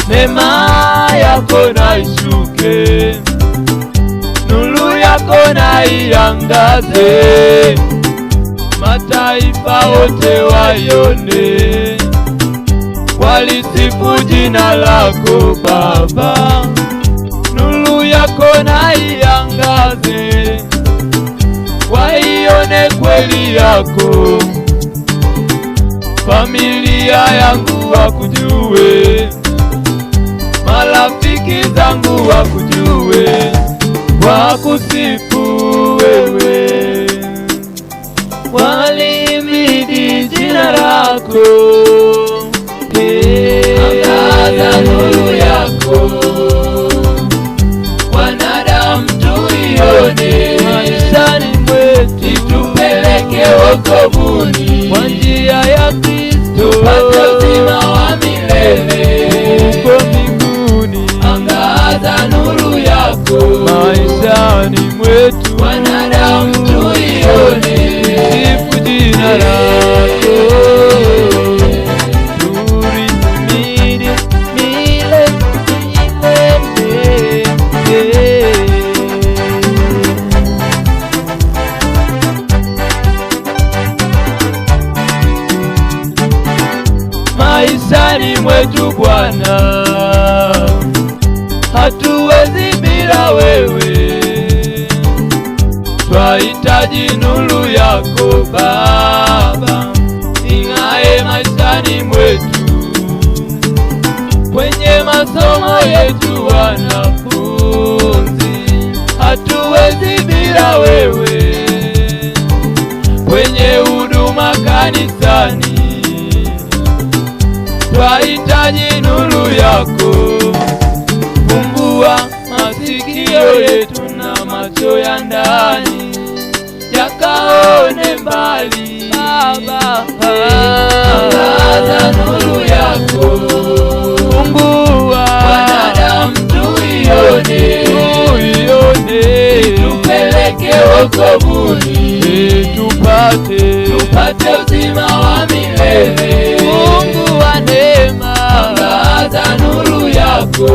Neema yako na ishuke, nuru yako na iangaze, mataifa wote waione, walisifu jina lako Baba. Nuru yako na iangaze, waione kweli yako, familia yangu wakujue, marafiki zangu wakujue, wakusifu wewe, walihimidi jina lako. Angaza nuru yako, wanadamu tuione, maishani mwetu itupeleke wokovuni, kwa njia ya Kristo tupate uzima wa milele huko mbinguni. Angaza nuru yako, maishani mwetu wanadamu tuione, sifu jina lako, tulimidi milele. Maishani mwetu Bwana, hatuwezi bila wewe, twahitaji nuru yako Baba, ing'ae maishani mwetu, kwenye masomo yetu wanafunzi, hatuwezi bila wewe, kwenye huduma kanisani, twahitaji nuru yako. Fungua masikio yetu na macho ya ndani, yakaone mbali Baba. Angaza nuru yako, fungua wanadamu tuione, itupeleke wokovuni, tupate uzima wa milele. Mungu wa neema, angaza nuru yako,